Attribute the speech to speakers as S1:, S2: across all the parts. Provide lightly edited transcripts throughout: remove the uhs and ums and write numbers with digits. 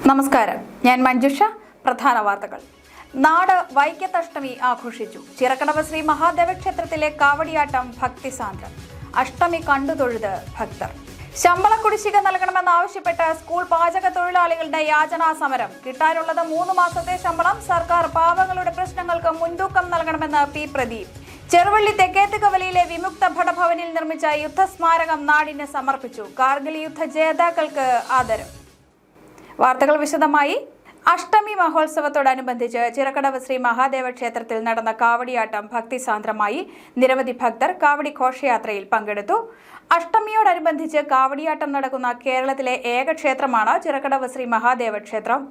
S1: നമസ്കാരം, ഞാൻ മഞ്ജുഷ. പ്രധാന വാർത്തകൾ. നാട് വൈക്കത്തഷ്ടമി ആഘോഷിച്ചു. ചിറക്കടവ് ശ്രീ മഹാദേവ ക്ഷേത്രത്തിലെ കാവടിയാട്ടം ഭക്തിസാന്ദ്രം. അഷ്ടമി കണ്ടുതൊഴുത് ഭക്തർ. ശമ്പള കുടിശ്ശിക നൽകണമെന്നാവശ്യപ്പെട്ട് സ്കൂൾ പാചക തൊഴിലാളികളുടെ യാചനാ സമരം. കിട്ടാനുള്ളത് 3 മാസത്തെ ശമ്പളം. സർക്കാർ പാവങ്ങളുടെ പ്രശ്നങ്ങൾക്ക് മുൻതൂക്കം നൽകണമെന്ന് പി പ്രദീപ്. ചെറുവള്ളി തെക്കേത്ത് കവലയിലെ വിമുക്ത ഭടഭവനിൽ നിർമ്മിച്ച യുദ്ധസ്മാരകം നാടിന് സമർപ്പിച്ചു. കാർഗിൽ യുദ്ധ ജേതാക്കൾക്ക് ആദരം. വാർത്തകൾ വിശദമായി. അഷ്ടമി മഹോത്സവത്തോടനുബന്ധിച്ച് ചിറക്കടവ് ശ്രീ മഹാദേവ ക്ഷേത്രത്തിൽ നടന്ന കാവടിയാട്ടം ഭക്തിസാന്ദ്രമായി. നിരവധി ഭക്തർ കാവടി ഘോഷയാത്രയിൽ പങ്കെടുത്തു. അഷ്ടമിയോടനുബന്ധിച്ച് കാവടിയാട്ടം നടക്കുന്ന കേരളത്തിലെ ഏക ക്ഷേത്രമാണ് ചിറക്കടവ് ശ്രീ മഹാദേവ ക്ഷേത്രം.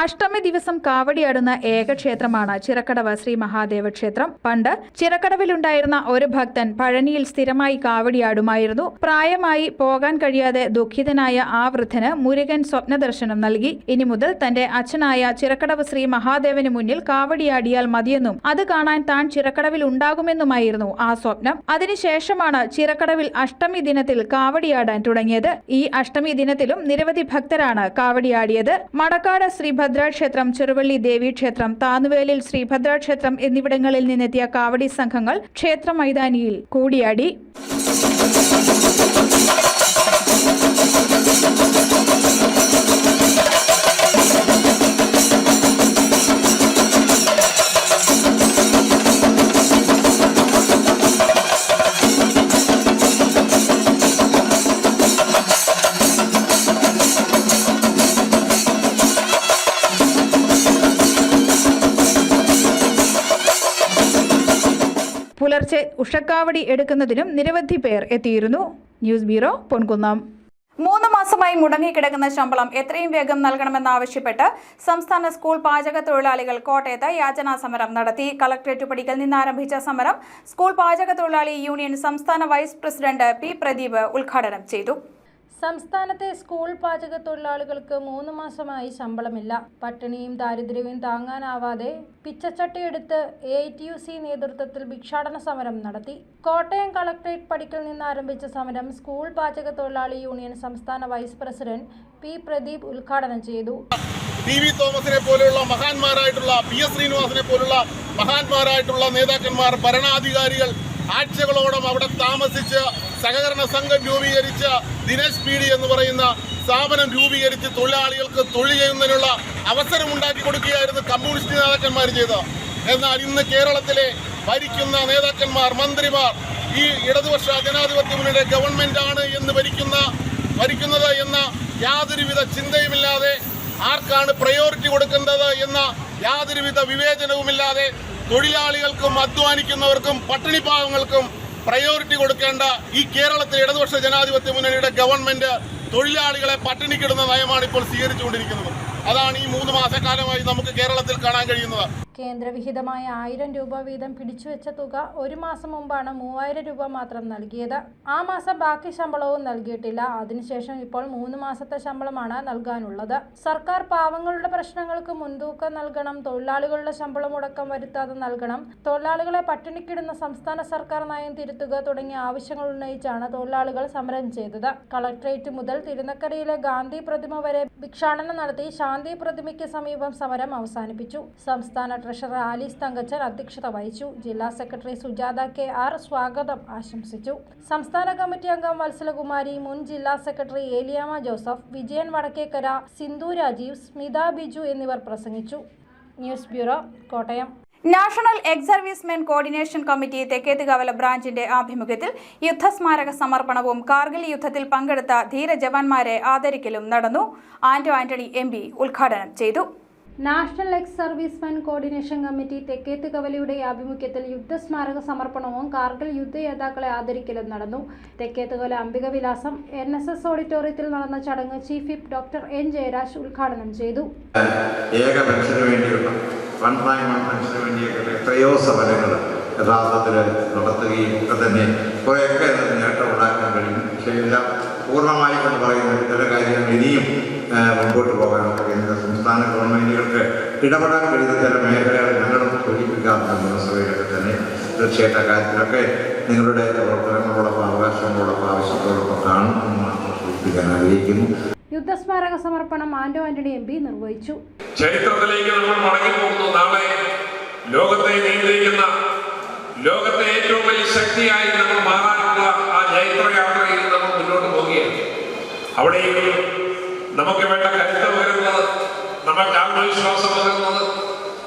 S1: അഷ്ടമി ദിവസം കാവടിയാടുന്ന ഏക ക്ഷേത്രമാണ് ചിറക്കടവ് ശ്രീ മഹാദേവ ക്ഷേത്രം. പണ്ട് ചിറക്കടവിലുണ്ടായിരുന്ന ഒരു ഭക്തൻ പഴനിയിൽ സ്ഥിരമായി കാവടിയാടുമായിരുന്നു. പ്രായമായി പോകാൻ കഴിയാതെ ദുഃഖിതനായ ആ വൃദ്ധന് മുരുകൻ സ്വപ്നദർശനം നൽകി. ഇനി മുതൽ തന്റെ അച്ഛനായ ചിറക്കടവ് ശ്രീ മഹാദേവന് മുന്നിൽ കാവടിയാടിയാൽ മതിയെന്നും അത് കാണാൻ താൻ ചിറക്കടവിൽ ഉണ്ടാകുമെന്നുമായിരുന്നു ആ സ്വപ്നം. അതിനുശേഷമാണ് ചിറക്കടവിൽ അഷ്ടമി ദിനത്തിൽ കാവടിയാടാൻ തുടങ്ങിയത്. ഈ അഷ്ടമി ദിനത്തിലും നിരവധി ഭക്തരാണ് കാവടിയാടിയത്. മടക്കാട് ശ്രീ ഭദ്രാക്ഷേത്രം, ചെറുവള്ളി ദേവീക്ഷേത്രം, താന്നുവേലിൽ ശ്രീഭദ്രാക്ഷേത്രം എന്നിവിടങ്ങളിൽ നിന്നെത്തിയ കാവടി സംഘങ്ങൾ ക്ഷേത്ര മൈതാനിയിൽ കൂടിയാടി. പുലർച്ചെ ഉഷക്കാവടി എടുക്കുന്നതിനും നിരവധി പേർ എത്തിയിരുന്നു. News bureau, Ponkunnam. 3 മാസമായി മുടങ്ങിക്കിടക്കുന്ന ശമ്പളം എത്രയും വേഗം നൽകണമെന്നാവശ്യപ്പെട്ട് സംസ്ഥാന സ്കൂൾ പാചക തൊഴിലാളികൾ കോട്ടയത്ത് യാചനാ സമരം നടത്തി. കളക്ടറേറ്റ് പടിക്കൽ നിന്നാരംഭിച്ച സമരം സ്കൂൾ പാചക തൊഴിലാളി യൂണിയൻ സംസ്ഥാന വൈസ് പ്രസിഡന്റ് പി പ്രദീപ് ഉദ്ഘാടനം ചെയ്തു.
S2: സംസ്ഥാനത്തെ സ്കൂൾ പാചക തൊഴിലാളികൾക്ക് 3 മാസമായി ശമ്പളമില്ല. പട്ടിണിയും ദാരിദ്ര്യവും താങ്ങാനാവാതെ പിച്ചച്ചട്ടിയെടുത്ത് AITUC നേതൃത്വത്തിൽ ഭിക്ഷാടന സമരം നടത്തി. കോട്ടയം കളക്ടറേറ്റ് പടിക്കൽ നിന്ന് ആരംഭിച്ച സമരം സ്കൂൾ പാചക തൊഴിലാളി യൂണിയൻ സംസ്ഥാന വൈസ് പ്രസിഡന്റ് പി പ്രദീപ് ഉദ്ഘാടനം ചെയ്തു.
S3: TV തോമസിനെ പോലെയുള്ള മഹാന്മാരായിട്ടുള്ള PS ശ്രീനിവാസനെ പോലുള്ള മഹാന്മാരായിട്ടുള്ള നേതാക്കന്മാർ, ഭരണാധികാരികൾ ആഴ്ചകളോളം അവിടെ താമസിച്ച് സഹകരണ സംഘം രൂപീകരിച്ച ദിനേശ് പീഡി എന്ന് പറയുന്ന സ്ഥാപനം രൂപീകരിച്ച് തൊഴിലാളികൾക്ക് തൊഴിൽ ചെയ്യുന്നതിനുള്ള അവസരം ഉണ്ടാക്കി കൊടുക്കുകയായിരുന്നു കമ്മ്യൂണിസ്റ്റ് നേതാക്കന്മാർ ചെയ്തത്. എന്നാൽ ഇന്ന് കേരളത്തിലെ ഭരിക്കുന്ന നേതാക്കന്മാർ, മന്ത്രിമാർ ഈ ഇടതുപക്ഷ ജനാധിപത്യ മുന്നണിയുടെ ഗവൺമെന്റാണ് എന്ന് ഭരിക്കുന്നത് എന്ന യാതൊരുവിധ ചിന്തയുമില്ലാതെ, ആർക്കാണ് പ്രയോറിറ്റി കൊടുക്കേണ്ടത് എന്ന യാതൊരുവിധ വിവേചനവുമില്ലാതെ തൊഴിലാളികൾക്കും അധ്വാനിക്കുന്നവർക്കും പട്ടിണിപ്പാവങ്ങൾക്കും പ്രയോറിറ്റി കൊടുക്കേണ്ട ഈ കേരളത്തിലെ ഇടതുപക്ഷ ജനാധിപത്യ മുന്നണിയുടെ ഗവൺമെന്റ് തൊഴിലാളികളെ പട്ടിണിക്കിടുന്ന നയമാണ് ഇപ്പോൾ സ്വീകരിച്ചുകൊണ്ടിരിക്കുന്നത്. അതാണ് ഈ 3 മാസക്കാലമായി നമുക്ക് കേരളത്തിൽ കാണാൻ കഴിയുന്നത്.
S2: കേന്ദ്രവിഹിതമായ 1000 രൂപ വീതം പിടിച്ചുവെച്ച തുക 1 മാസം മുമ്പാണ് 3000 രൂപ മാത്രം നൽകിയത്. ആ മാസം ബാക്കി ശമ്പളവും നൽകിയിട്ടില്ല. അതിനുശേഷം ഇപ്പോൾ 3 മാസത്തെ ശമ്പളമാണ് നൽകാനുള്ളത്. സർക്കാർ പാവങ്ങളുടെ പ്രശ്നങ്ങൾക്ക് മുൻതൂക്കം നൽകണം. തൊഴിലാളികളുടെ ശമ്പളം മുടക്കം വരുത്താതെ നൽകണം. തൊഴിലാളികളെ പട്ടിണിക്കിടുന്ന സംസ്ഥാന സർക്കാർ നയം തിരുത്തുക തുടങ്ങിയ ആവശ്യങ്ങൾ ഉന്നയിച്ചാണ് തൊഴിലാളികൾ സമരം ചെയ്തത്. കളക്ടറേറ്റ് മുതൽ തിരുനക്കരയിലെ ഗാന്ധി പ്രതിമ വരെ ഭിക്ഷാടനം നടത്തി ശാന്തി പ്രതിമയ്ക്ക് സമീപം സമരം അവസാനിപ്പിച്ചു. സംസ്ഥാന ട്രഷറർ ആലീസ് തങ്കച്ചൻ അധ്യക്ഷത വഹിച്ചു. ജില്ലാ സെക്രട്ടറി സുജാത KR സ്വാഗതം ആശംസിച്ചു. സംസ്ഥാന കമ്മിറ്റി അംഗം വത്സലകുമാരി, മുൻ ജില്ലാ സെക്രട്ടറി ഏലിയാമ്മ ജോസഫ്, വിജയൻ വടക്കേക്കര, സിന്ധു രാജീവ്, സ്മിത ബിജു എന്നിവർ പ്രസംഗിച്ചു. News bureau, Kottayam.
S1: National ex servicemen coordination committee Thekkethu Kavala ബ്രാഞ്ചിന്റെ ആഭിമുഖ്യത്തിൽ യുദ്ധസ്മാരക സമർപ്പണവും കാർഗിൽ യുദ്ധത്തിൽ പങ്കെടുത്ത ധീര ജവാന്മാരെ ആദരിക്കലും നടന്നു. ആന്റണി MP ഉദ്ഘാടനം ചെയ്തു.
S2: National ex servicemen coordination committee Thekkethu കവലയുടെ ആഭിമുഖ്യത്തിൽ യുദ്ധസ്മാരക സമർപ്പണവും കാർഗിൽ യുദ്ധയോദ്ധാക്കളെ ആദരിക്കലും നടന്നു. തെക്കേത്ത് കവല അംബിക വിലാസം NSS ഓഡിറ്റോറിയത്തിൽ നടന്ന ചടങ്ങ് chief whip doctor N Jayaraj ഉദ്ഘാടനം ചെയ്തു.
S4: ഏക പെൻഷന് വേണ്ടിയുള്ള പെൻഷന് വേണ്ടിയൊക്കെ എത്രയോ സമരങ്ങൾ യഥാർത്ഥത്തിൽ നടത്തുകയും ഒക്കെ തന്നെ കുറേയൊക്കെ നേട്ടം ഉണ്ടാക്കാൻ കഴിയും. പക്ഷേ എല്ലാം പൂർണ്ണമായി എന്ന് പറയുന്ന ചില കാര്യങ്ങൾ ഇനിയും മുൻപോട്ട് പോകാനുള്ള കേന്ദ്ര സംസ്ഥാന ഗവൺമെൻറ്റുകൾക്ക് ഇടപെടാൻ കഴിയുന്ന ചില മേഖലകൾ ഞങ്ങളും സൂചിപ്പിക്കാറുണ്ട്. നിയമസഭയിലൊക്കെ തന്നെ തീർച്ചയായിട്ടും കാര്യത്തിലൊക്കെ നിങ്ങളുടെ പ്രവർത്തനങ്ങളോടൊപ്പം അവകാശങ്ങളോടൊപ്പം ആവശ്യത്തോടൊപ്പം കാണും സൂചിപ്പിക്കാൻ ആഗ്രഹിക്കുന്നു.
S2: യുദ്ധസ്മാരക സ്മാരക സമർപ്പണം ആന്റോ ആന്റണി MP നിർവഹിച്ചു.
S5: ചരിത്രത്തിലേക്ക് നമ്മൾ മടങ്ങിപ്പോകുന്നു. നാളെ ലോകത്തെ നിയന്ത്രിക്കുന്ന ലോകത്തെ ഏറ്റവും വലിയ ശക്തിയായി നമ്മൾ മാറാനുള്ള ആ ജൈത്രയാത്രയിൽ നമ്മൾ മുന്നോട്ട് പോവുകയാണ്. അവിടെയും നമുക്ക് വേണ്ട കരുത്ത് പകരുന്നത്, നമുക്ക് ആത്മവിശ്വാസം പകരുന്നത്,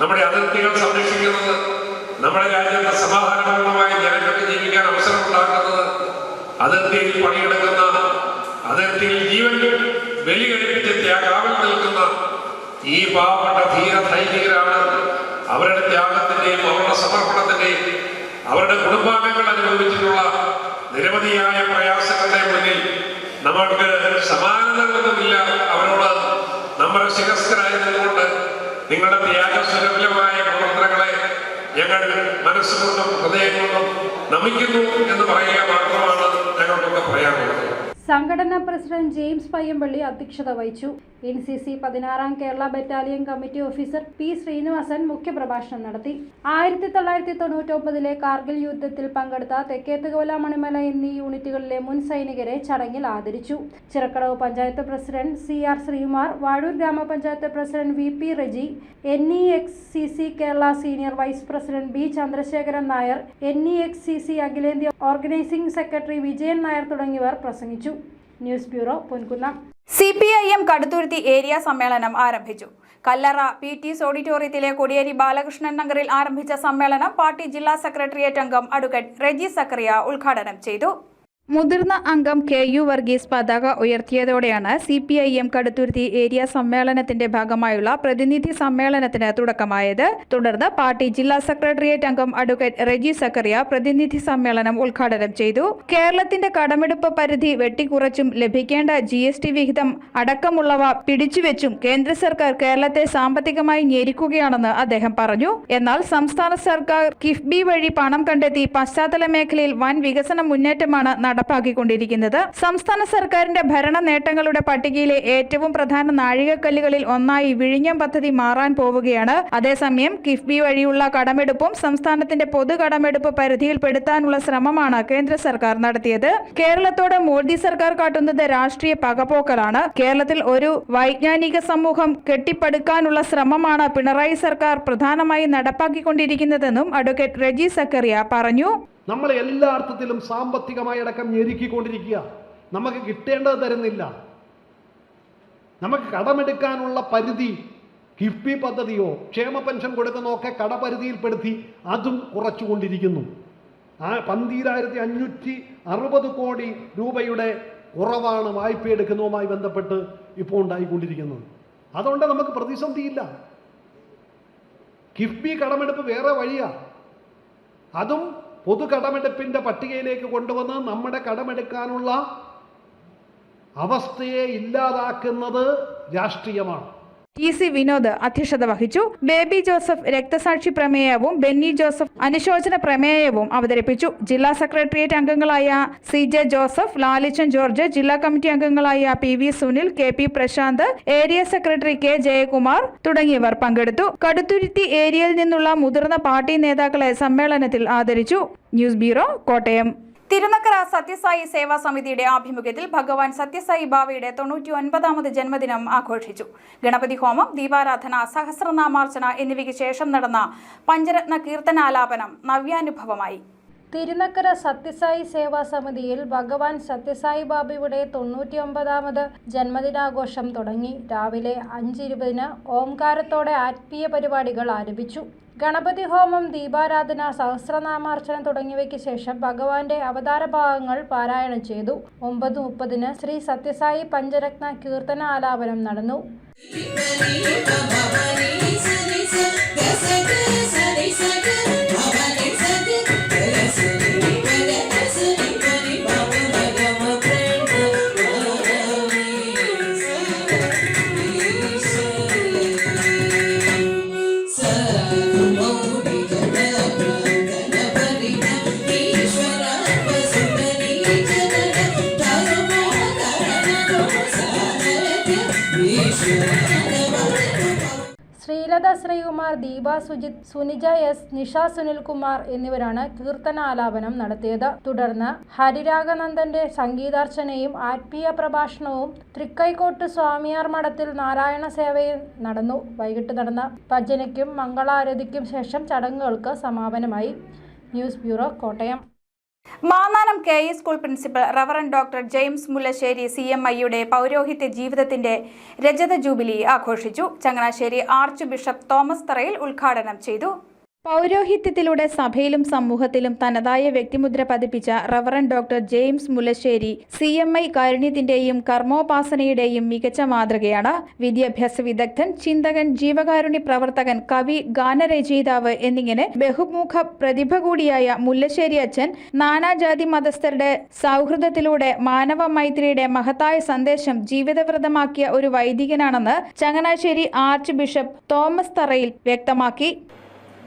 S5: നമ്മുടെ അതിർത്തികൾ സംരക്ഷിക്കുന്നത്, നമ്മുടെ രാജ്യത്തെ സമാധാനപൂർണ്ണമായി ജനങ്ങൾക്ക് ജീവിക്കാൻ അവസരമുണ്ടാക്കുന്നത്, അതിർത്തിയിൽ പണിയെടുക്കുന്ന, അതിർത്തിയിൽ ജീവൻ ബലി കഴിപ്പിച്ച് കാവൽ നിൽക്കുന്ന ഈ പാവപ്പെട്ട ധീര സൈനികരാണ്. അവരുടെ ത്യാഗത്തിന്റെയും അവരുടെ സമർപ്പണത്തിന്റെയും അവരുടെ കുടുംബാംഗങ്ങൾ അനുഭവിച്ചിട്ടുള്ള നിരവധിയായ പ്രയാസങ്ങളുടെ മുന്നിൽ നമ്മൾക്ക് സമാനതകളൊന്നുമില്ല. അവരോട് നമ്മൾ ശിരസ്കരായി നിന്നുകൊണ്ട് നിങ്ങളുടെ ത്യാഗസുലഭമായ പ്രവർത്തനങ്ങളെ ഞങ്ങൾ മനസ്സുകൊണ്ടും ഹൃദയം കൊണ്ടും നമിക്കുന്നു എന്ന് പറയുക മാത്രമാണ് ഞങ്ങൾക്കൊക്കെ പറയാനുള്ളത്.
S2: സംഘടനാ പ്രസിഡന്റ് ജെയിംസ് പയ്യമ്പള്ളി അധ്യക്ഷത വഹിച്ചു. NCC 16ാം Kerala battalion committee officer P. Srinivasan മുഖ്യപ്രഭാഷണം നടത്തി. 1999 കാർഗിൽ യുദ്ധത്തിൽ പങ്കെടുത്ത തെക്കേത്തുകവല, മണിമല എന്നീ യൂണിറ്റുകളിലെ മുൻ സൈനികരെ ചടങ്ങിൽ ആദരിച്ചു. ചിറക്കടവ് പഞ്ചായത്ത് പ്രസിഡന്റ് CR ശ്രീകുമാർ, വാഴൂർ ഗ്രാമപഞ്ചായത്ത് president VP Reji, NEXCC Kerala senior vice president B. Chandrasekharan Nair, NEXCC അഖിലേന്ത്യാ ഓർഗനൈസിംഗ് സെക്രട്ടറി വിജയൻ നായർ തുടങ്ങിയവർ പ്രസംഗിച്ചു. News bureau, Ponkunnam.
S1: CPIM Kaduthuruthy area സമ്മേളനം ആരംഭിച്ചു. കല്ലറ PT's ഓഡിറ്റോറിയത്തിലെ കൊടിയേരി ബാലകൃഷ്ണൻ നഗറിൽ ആരംഭിച്ച സമ്മേളനം പാർട്ടി ജില്ലാ സെക്രട്ടേറിയറ്റ് അംഗം അഡ്വക്കേറ്റ് റെജി സക്കറിയ ഉദ്ഘാടനം ചെയ്തു. മുതിർന്ന അംഗം KU വർഗീസ് പതാക ഉയർത്തിയതോടെയാണ് CPIM കടുത്തുരുത്തി ഏരിയ സമ്മേളനത്തിന്റെ ഭാഗമായുള്ള പ്രതിനിധി സമ്മേളനത്തിന് തുടക്കമായത്. തുടർന്ന് പാർട്ടി ജില്ലാ സെക്രട്ടേറിയറ്റ് അംഗം അഡ്വക്കേറ്റ് റെജി സക്കറിയ പ്രതിനിധി സമ്മേളനം ഉദ്ഘാടനം ചെയ്തു. കേരളത്തിന്റെ കടമെടുപ്പ് പരിധി വെട്ടിക്കുറച്ചും ലഭിക്കേണ്ട GST വിഹിതം അടക്കമുള്ളവ പിടിച്ചുവെച്ചും കേന്ദ്ര സർക്കാർ കേരളത്തെ സാമ്പത്തികമായി ഞെരുക്കുകയാണെന്ന് അദ്ദേഹം പറഞ്ഞു. എന്നാൽ സംസ്ഥാന സർക്കാർ കിഫ്ബി വഴി പണം കണ്ടെത്തി പശ്ചാത്തല മേഖലയിൽ വൻ വികസന മുന്നേറ്റമാണ് നടപ്പാക്കിക്കൊണ്ടിരിക്കുന്നത്. സംസ്ഥാന സർക്കാരിന്റെ ഭരണ നേട്ടങ്ങളുടെ പട്ടികയിലെ ഏറ്റവും പ്രധാന നാഴികക്കല്ലുകളിൽ ഒന്നായി വിഴിഞ്ഞം പദ്ധതി മാറാൻ പോവുകയാണ്. അതേസമയം കിഫ്ബി വഴിയുള്ള കടമെടുപ്പും സംസ്ഥാനത്തിന്റെ പൊതു കടമെടുപ്പ് പരിധിയിൽപ്പെടുത്താനുള്ള ശ്രമമാണ് കേന്ദ്ര സർക്കാർ നടത്തിയത്. കേരളത്തോട് മോദി സർക്കാർ കാട്ടുന്നത് രാഷ്ട്രീയ പകപോക്കലാണ്. കേരളത്തിൽ ഒരു വൈജ്ഞാനിക സമൂഹം കെട്ടിപ്പടുക്കാനുള്ള ശ്രമമാണ് പിണറായി സർക്കാർ പ്രധാനമായി നടപ്പാക്കിക്കൊണ്ടിരിക്കുന്നതെന്നും അഡ്വക്കേറ്റ് റെജി സക്കറിയ പറഞ്ഞു.
S6: നമ്മൾ എല്ലാ അർത്ഥത്തിലും സാമ്പത്തികമായി അടക്കം ഞെരുക്കിക്കൊണ്ടിരിക്കുക. നമുക്ക് കിട്ടേണ്ടത് തരുന്നില്ല. നമുക്ക് കടമെടുക്കാനുള്ള പരിധി കിഫ്ബി പദ്ധതിയോ ക്ഷേമ പെൻഷൻ കൊടുക്കുന്നതൊക്കെ കടപരിധിയിൽപ്പെടുത്തി അതും കുറച്ചുകൊണ്ടിരിക്കുന്നു. 12,560 കോടി രൂപയുടെ കുറവാണ് വായ്പ എടുക്കുന്നതുമായി ബന്ധപ്പെട്ട് ഇപ്പോൾ ഉണ്ടായിക്കൊണ്ടിരിക്കുന്നത്. അതുകൊണ്ട് നമുക്ക് പ്രതിസന്ധിയില്ല. കിഫ്ബി കടമെടുപ്പ് വേറെ വഴിയാണ്. അതും പൊതു കടമെടുപ്പിന്റെ പട്ടികയിലേക്ക് കൊണ്ടുവന്ന് നമ്മുടെ കടമെടുക്കാനുള്ള അവസ്ഥയെ ഇല്ലാതാക്കുന്നത് രാഷ്ട്രീയമാണ്.
S1: TC വിനോദ് അധ്യക്ഷത വഹിച്ചു. ബേബി ജോസഫ് രക്തസാക്ഷി പ്രമേയവും ബെന്നി ജോസഫ് അനുശോചന പ്രമേയവും അവതരിപ്പിച്ചു. ജില്ലാ സെക്രട്ടേറിയറ്റ് അംഗങ്ങളായ CJ ജോസഫ്, ലാലിച്ചൻ ജോർജ്, ജില്ലാ കമ്മിറ്റി അംഗങ്ങളായ PV Sunil, KP Prashanth, area secretary K Jayakumar തുടങ്ങിയവർ പങ്കെടുത്തു. കടുത്തുരുത്തി ഏരിയയിൽ നിന്നുള്ള മുതിർന്ന പാർട്ടി നേതാക്കളെ സമ്മേളനത്തിൽ ആദരിച്ചു. News bureau, Kottayam. തിരുനക്കര സത്യസായി സേവാ സമിതിയുടെ ആഭിമുഖ്യത്തിൽ ഭഗവാൻ സത്യസായി ബാവയുടെ 99ാമത് ജന്മദിനം ആഘോഷിച്ചു. ഗണപതി ഹോമം, ദീപാരാധന, സഹസ്രനാമാർച്ചന എന്നിവയ്ക്ക് ശേഷം നടന്ന പഞ്ചരത്ന കീർത്തനാലാപനം നവ്യാനുഭവമായി.
S2: തിരുനക്കര സത്യസായി സേവാ സമിതിയിൽ ഭഗവാൻ സത്യസായി ബാബയുടെ 99ാമത് ജന്മദിനാഘോഷം തുടങ്ങി. രാവിലെ 5:20 ഓംകാരത്തോടെ ആത്മീയ പരിപാടികൾ ആരംഭിച്ചു. ഗണപതി ഹോമം, ദീപാരാധന, സഹസ്രനാമാർച്ചന തുടങ്ങിയവയ്ക്ക് ശേഷം ഭഗവാന്റെ അവതാര ഭാഗങ്ങൾ പാരായണം ചെയ്തു. 9:30 ശ്രീ സത്യസായി പഞ്ചരത്ന കീർത്തന ആലാപനം നടന്നു. ശ്രീകുമാർ, ദീപ സുജിത്, സുനിജ എസ്, നിഷ സുനിൽകുമാർ എന്നിവരാണ് കീർത്തനാലാപനം നടത്തിയത്. തുടർന്ന് ഹരിരാഘനന്ദന്റെ സംഗീതാർച്ചനയും ആത്മീയ പ്രഭാഷണവും തൃക്കൈക്കോട്ട് സ്വാമിയാർ മഠത്തിൽ നാരായണ സേവയും നടന്നു. വൈകിട്ട് നടന്ന ഭജനയ്ക്കും മംഗളാരതിക്കും ശേഷം ചടങ്ങുകൾക്ക് സമാപനമായി. News bureau, Kottayam.
S1: Mannanam KE school principal reverend doctor James Mullassery CMIയുടെ പൗരോഹിത്യ ജീവിതത്തിന്റെ രജത ജൂബിലി ആഘോഷിച്ചു. ചങ്ങനാശ്ശേരി ആർച്ച് ബിഷപ്പ് തോമസ് തറയിൽ ഉദ്ഘാടനം ചെയ്തു. പൗരോഹിത്യത്തിലൂടെ സഭയിലും സമൂഹത്തിലും തനതായ വ്യക്തിമുദ്ര പതിപ്പിച്ച reverend doctor James Mullassery CMI കാരുണ്യത്തിന്റെയും കർമ്മോപാസനയുടെയും മികച്ച മാതൃകയാണ്. വിദ്യാഭ്യാസ വിദഗ്ധൻ, ചിന്തകൻ, ജീവകാരുണ്യ പ്രവർത്തകൻ, കവി, ഗാനരചയിതാവ് എന്നിങ്ങനെ ബഹുമുഖ പ്രതിഭ കൂടിയായ മുല്ലശ്ശേരി അച്ഛൻ നാനാജാതി മതസ്ഥരുടെ സൗഹൃദത്തിലൂടെ മാനവ മൈത്രിയുടെ മഹത്തായ സന്ദേശം ജീവിതവ്രതമാക്കിയ ഒരു വൈദികനാണെന്ന് ചങ്ങനാശ്ശേരി ആർച്ച് ബിഷപ്പ് തോമസ് തറയിൽ വ്യക്തമാക്കി.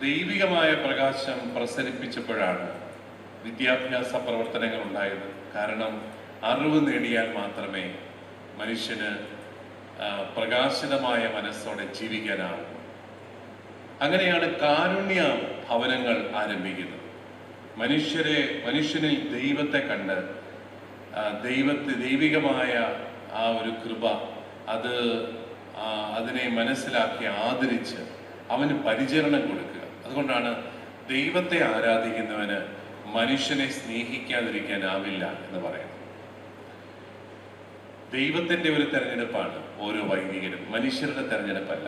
S7: ദൈവികമായ പ്രകാശം പ്രസരിപ്പിച്ചപ്പോഴാണ് വിദ്യാഭ്യാസ പ്രവർത്തനങ്ങൾ ഉണ്ടായത്. കാരണം അറിവ് നേടിയാൽ മാത്രമേ മനുഷ്യന് പ്രകാശിതമായ മനസ്സോടെ ജീവിക്കാനാവൂ. അങ്ങനെയാണ് കാരുണ്യ ഭവനങ്ങൾ ആരംഭിക്കുന്നത്. മനുഷ്യനിൽ ദൈവത്തെ കണ്ട് ദൈവികമായ ആ ഒരു കൃപ അതിനെ മനസ്സിലാക്കി ആദരിച്ച് അവന് പരിചരണം കൊടുക്കുക. അതുകൊണ്ടാണ് ദൈവത്തെ ആരാധിക്കുന്നവന് മനുഷ്യനെ സ്നേഹിക്കാതിരിക്കാനാവില്ല എന്ന് പറയുന്നത്. ദൈവത്തിന്റെ ഒരു തെരഞ്ഞെടുപ്പാണ് ഓരോ വൈദികനും, മനുഷ്യരുടെ തെരഞ്ഞെടുപ്പല്ല.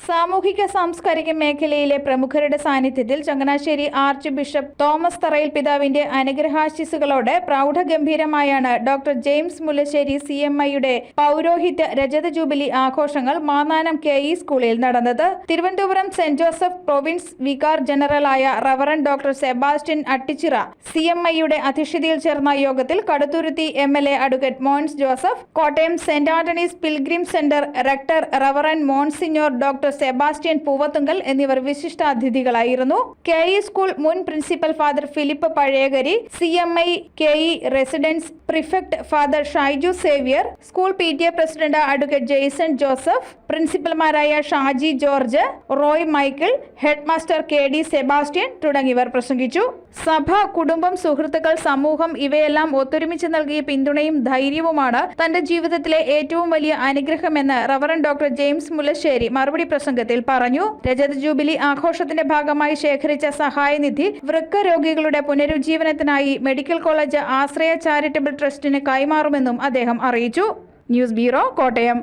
S1: സാമൂഹിക സാംസ്കാരിക മേഖലയിലെ പ്രമുഖരുടെ സാന്നിധ്യത്തിൽ ചങ്ങനാശ്ശേരി ആർച്ച് ബിഷപ്പ് തോമസ് തറയിൽ പിതാവിന്റെ അനുഗ്രഹാശിസുകളോടെ പ്രൗഢഗംഭീരമായാണ് ഡോക്ടർ ജെയിംസ് മുല്ലശ്ശേരി CMIയുടെ പൗരോഹിത്യ രജത ജൂബിലി ആഘോഷങ്ങൾ മാന്നാനം KE സ്കൂളിൽ നടന്നത്. Thiruvananthapuram saint Joseph province vicar ജനറലായ റവറന്റ് ഡോക്ടർ സെബാസ്റ്റ്യൻ അട്ടിച്ചിറ CMIയുടെ അധ്യക്ഷതയിൽ ചേർന്ന യോഗത്തിൽ Kaduthuruthy MLA advocate Mons Joseph, Kottayam saint Antony's pilgrim centre rector reverend monsignor doctor Sebastian Poovathunkal എന്നിവർ വിശിഷ്ടാതിഥികളായിരുന്നു. KE സ്കൂൾ മുൻ principal father Philip Pazhayakari, CMI KE residence prefect father Shaiju Xavier, school PTA president advocate Jaison Joseph, പ്രിൻസിപ്പൽമാരായ Shaji George, Roy Michael, head master KD Sebastian തുടങ്ങിയവർ പ്രസംഗിച്ചു. സഭ, കുടുംബം, സുഹൃത്തുക്കൾ, സമൂഹം ഇവയെല്ലാം ഒത്തൊരുമിച്ച് നൽകിയ പിന്തുണയും ധൈര്യവുമാണ് തന്റെ ജീവിതത്തിലെ ഏറ്റവും വലിയ അനുഗ്രഹമെന്ന് റവറന്റ് ഡോക്ടർ ജെയിംസ് മുല്ലശ്ശേരി മറുപടി പ്രസംഗത്തിൽ പറഞ്ഞു. രജത ജൂബിലി ആഘോഷത്തിന്റെ ഭാഗമായി ശേഖരിച്ച സഹായനിധി വൃക്ക രോഗികളുടെ പുനരുജ്ജീവനത്തിനായി മെഡിക്കൽ കോളേജ് ആശ്രയ ചാരിറ്റബിൾ ട്രസ്റ്റിന് കൈമാറുമെന്നും അദ്ദേഹം അറിയിച്ചു. News bureau, Kottayam.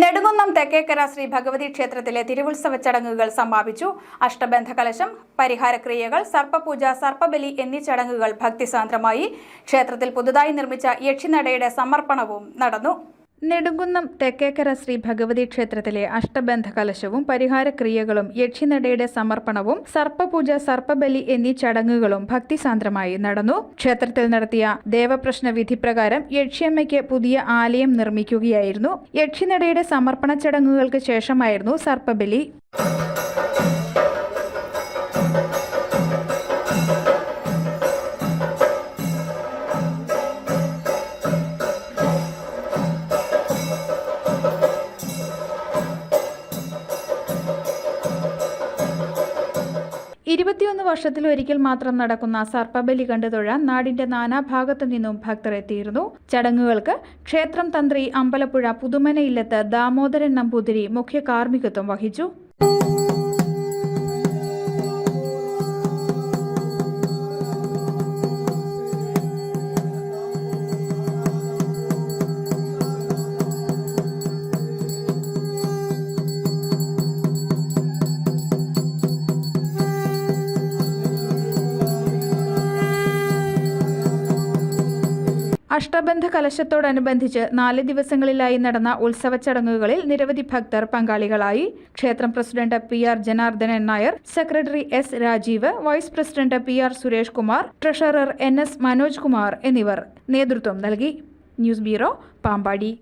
S1: നെടുങ്കുന്നം തെക്കേക്കര ശ്രീ ഭഗവതി ക്ഷേത്രത്തിലെ തിരുവുത്സവ ചടങ്ങുകൾ സമാപിച്ചു. അഷ്ടബന്ധ കലശം, പരിഹാരക്രിയകൾ, സർപ്പപൂജ, സർപ്പബലി എന്നീ ചടങ്ങുകൾ ഭക്തിസാന്ദ്രമായി. ക്ഷേത്രത്തിൽ പുതുതായി നിർമ്മിച്ച യക്ഷിനടയുടെ സമർപ്പണവും നടന്നു. നെടുങ്കുന്നം തെക്കേക്കര ശ്രീ ഭഗവതി ക്ഷേത്രത്തിലെ അഷ്ടബന്ധ കലശവും പരിഹാരക്രിയകളും യക്ഷിനടയുടെ സമർപ്പണവും സർപ്പപൂജ, സർപ്പബലി എന്നീ ചടങ്ങുകളും ഭക്തിസാന്ദ്രമായി നടന്നു. ക്ഷേത്രത്തിൽ നടത്തിയ ദേവപ്രശ്ന വിധി പ്രകാരം യക്ഷിയമ്മയ്ക്ക് പുതിയ ആലയം നിർമ്മിക്കുകയായിരുന്നു. യക്ഷിനടയുടെ സമർപ്പണ ചടങ്ങുകൾക്ക് ശേഷമായിരുന്നു സർപ്പബലി. വർഷത്തിലൊരിക്കൽ മാത്രം നടക്കുന്ന സർപ്പബലി കണ്ടു തൊഴാൻ നാടിന്റെ നാനാഭാഗത്തു നിന്നും ഭക്തർ എത്തിയിരുന്നു. ചടങ്ങുകൾക്ക് ക്ഷേത്രം തന്ത്രി അമ്പലപ്പുഴ പുതുമനയില്ലത്ത് ദാമോദരൻ നമ്പൂതിരി മുഖ്യ കാർമ്മികത്വം വഹിച്ചു. അഷ്ടബന്ധ കലശത്തോടനുബന്ധിച്ച് 4 ദിവസങ്ങളിലായി നടന്ന ഉത്സവ ചടങ്ങുകളിൽ നിരവധി ഭക്തർ പങ്കാളികളായി. ക്ഷേത്രം president PR Janardhanan Nair, secretary S Rajeev, vice president PR Suresh Kumar, treasurer NS Manoj Kumar എന്നിവർ നേതൃത്വം നൽകി. News bureau, Pampady.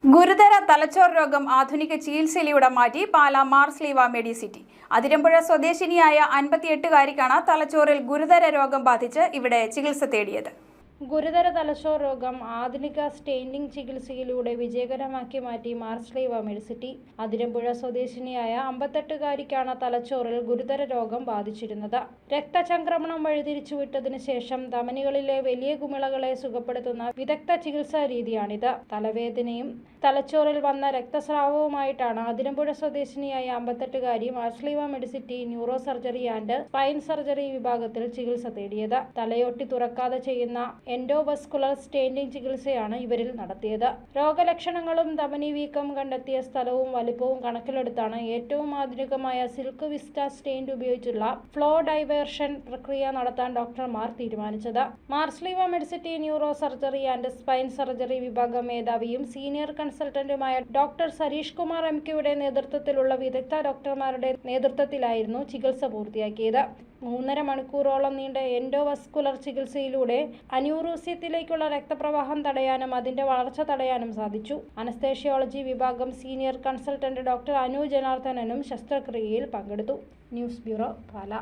S1: ഗുരുതര തലച്ചോർ രോഗം ആധുനിക ചികിത്സയിലൂടെ മാറ്റി പാലാ മാർസ്ലീവ മെഡിസിറ്റി. അതിരമ്പുഴ സ്വദേശിനിയായ 58-കാരിക്കാണ് തലച്ചോറിൽ ഗുരുതര രോഗം ബാധിച്ച് ഇവിടെ ചികിത്സ തേടിയത്.
S2: ഗുരുതര തലച്ചോർ രോഗം ആധുനിക സ്റ്റെയിനിംഗ് ചികിത്സയിലൂടെ വിജയകരമാക്കി മാറ്റി മാർസ്ലീവ മെഡിസിറ്റി. അതിരമ്പുഴ സ്വദേശിനിയായ 58-കാരിക്കാണ് തലച്ചോറിൽ ഗുരുതര രോഗം ബാധിച്ചിരുന്നത്. രക്തചംക്രമണം വഴിതിരിച്ചുവിട്ടതിനു ശേഷം ധമനികളിലെ വലിയ കുമിളകളെ സുഖപ്പെടുത്തുന്ന വിദഗ്ധ ചികിത്സാ രീതിയാണിത്. തലവേദനയും തലച്ചോറിൽ വന്ന രക്തസ്രാവവുമായിട്ടാണ് അതിരമ്പുഴ സ്വദേശിനിയായ 58-കാരി Mar Sleeva Medicity neuro surgery and spine surgery വിഭാഗത്തിൽ ചികിത്സ തേടിയത്. തലയൊട്ടി തുറക്കാതെ ചെയ്യുന്ന എൻഡോവസ്കുലർ സ്റ്റെയിനിംഗ് ചികിത്സയാണ് ഇവരിൽ നടത്തിയത്. രോഗലക്ഷണങ്ങളും ധമനി വീക്കം കണ്ടെത്തിയ സ്ഥലവും വലിപ്പവും കണക്കിലെടുത്താണ് ഏറ്റവും ആധുനികമായ സിൽക്ക് വിസ്റ്റ സ്റ്റെയിൻഡ് ഉപയോഗിച്ചുള്ള ഫ്ലോ ഡൈവേർഷൻ പ്രക്രിയ നടത്താൻ ഡോക്ടർമാർ തീരുമാനിച്ചത്. Marsleeva Medicity neuro surgery and spine surgery വിഭാഗം മേധാവിയും സീനിയർ കൺസൾട്ടന്റുമായ ഡോക്ടർ സരീഷ് കുമാർ MKയുടെ നേതൃത്വത്തിലുള്ള വിദഗ്ധ ഡോക്ടർമാരുടെ നേതൃത്വത്തിലായിരുന്നു ചികിത്സ പൂർത്തിയാക്കിയത്. 3.5 മണിക്കൂറോളം നീണ്ട എൻഡോവസ്കുലർ ചികിത്സയിലൂടെ അന്യൂറോസ്യത്തിലേക്കുള്ള രക്തപ്രവാഹം തടയാനും അതിന്റെ വളർച്ച തടയാനും സാധിച്ചു. അനസ്തേഷ്യോളജി വിഭാഗം സീനിയർ കൺസൾട്ടന്റ് ഡോക്ടർ അനു ജനാർദ്ദനനും ശസ്ത്രക്രിയയിൽ പങ്കെടുത്തു. ന്യൂസ് ബ്യൂറോ, പാല.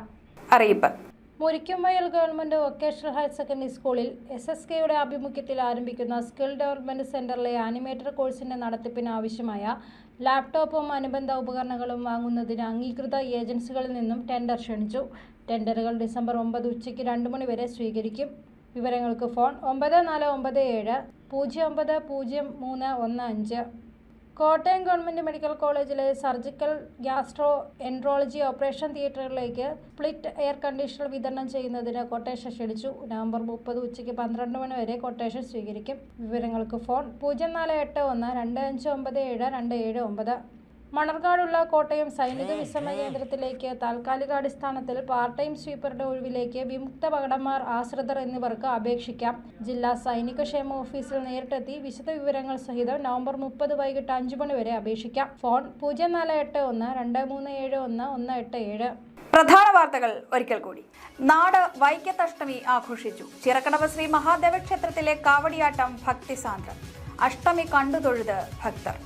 S1: അറിയിപ്പ്.
S2: Murikkumvayal government vocational higher secondary സ്കൂളിൽ SSKയുടെ ആഭിമുഖ്യത്തിൽ ആരംഭിക്കുന്ന സ്കിൽ ഡെവലപ്മെന്റ് സെന്ററിലെ ആനിമേറ്റർ കോഴ്സിന്റെ നടത്തിപ്പിന് ആവശ്യമായ ലാപ്ടോപ്പും അനുബന്ധ ഉപകരണങ്ങളും വാങ്ങുന്നതിന് അംഗീകൃത ഏജൻസികളിൽ നിന്നും ടെൻഡർ ക്ഷണിച്ചു. ടെൻഡറുകൾ ഡിസംബർ 9 ഉച്ചയ്ക്ക് 2 മണി വരെ സ്വീകരിക്കും. വിവരങ്ങൾക്ക് ഫോൺ 9497 0900315. കോട്ടയം ഗവൺമെന്റ് മെഡിക്കൽ കോളേജിലെ സർജിക്കൽ ഗ്യാസ്ട്രോ എൻട്രോളജി ഓപ്പറേഷൻ തിയേറ്ററുകളിലേക്ക് സ്പ്ലിറ്റ് എയർ കണ്ടീഷണർ വിതരണം ചെയ്യുന്നതിന് കൊട്ടേഷൻ ക്ഷണിച്ചു. നവംബർ 30 ഉച്ചയ്ക്ക് 12 മണി വരെ കൊട്ടേഷൻ സ്വീകരിക്കും. വിവരങ്ങൾക്ക് ഫോൺ 0481 2597 279. മണർകാടുള്ള കോട്ടയം സൈനിക വിശ്രമ കേന്ദ്രത്തിലേക്ക് താൽക്കാലികാടിസ്ഥാനത്തിൽ പാർട്ട് ടൈം സ്വീപ്പറുടെ ഒഴിവിലേക്ക് വിമുക്ത ഭടന്മാർ, ആശ്രിതർ എന്നിവർക്ക് അപേക്ഷിക്കാം. ജില്ലാ സൈനിക ക്ഷേമ ഓഫീസിൽ നേരിട്ടെത്തി വിശദ വിവരങ്ങൾ സഹിതം നവംബർ 30 വൈകിട്ട് 5 മണി വരെ അപേക്ഷിക്കാം. ഫോൺ 0481 2371 187.
S1: പ്രധാന വാർത്തകൾ ഒരിക്കൽ കൂടി. നാട് വൈക്കത്തഷ്ടമി ആഘോഷിച്ചു. ചിറക്കടവ് ശ്രീ മഹാദേവ ക്ഷേത്രത്തിലെ കാവടിയാട്ടം ഭക്തിസാന്ദ്രം. അഷ്ടമി കണ്ടുതൊഴുത് ഭക്തർ.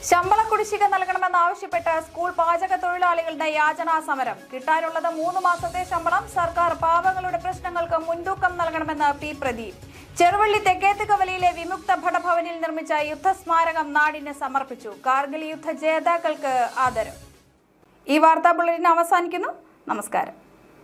S1: ശമ്പള കുടിശ്ശിക നൽകണമെന്നാവശ്യപ്പെട്ട് സ്കൂൾ പാചക തൊഴിലാളികളുടെ യാചനാ സമരം. കിട്ടാനുള്ളത് 3 മാസത്തെ ശമ്പളം. സർക്കാർ പാവങ്ങളുടെ പ്രശ്നങ്ങൾക്ക് മുൻതൂക്കം നൽകണമെന്ന് P. പ്രദീപ്. ചെറുവള്ളി തെക്കേത്ത് കവലയിലെ വിമുക്ത ഭടഭവനിൽ നിർമ്മിച്ച യുദ്ധസ്മാരകം നാടിന് സമർപ്പിച്ചു. കാർഗിൽ യുദ്ധ ജേതാക്കൾക്ക് ആദരം. ഈ വാർത്താ ബുള്ളറ്റിൻ അവസാനിക്കുന്നു. നമസ്കാരം.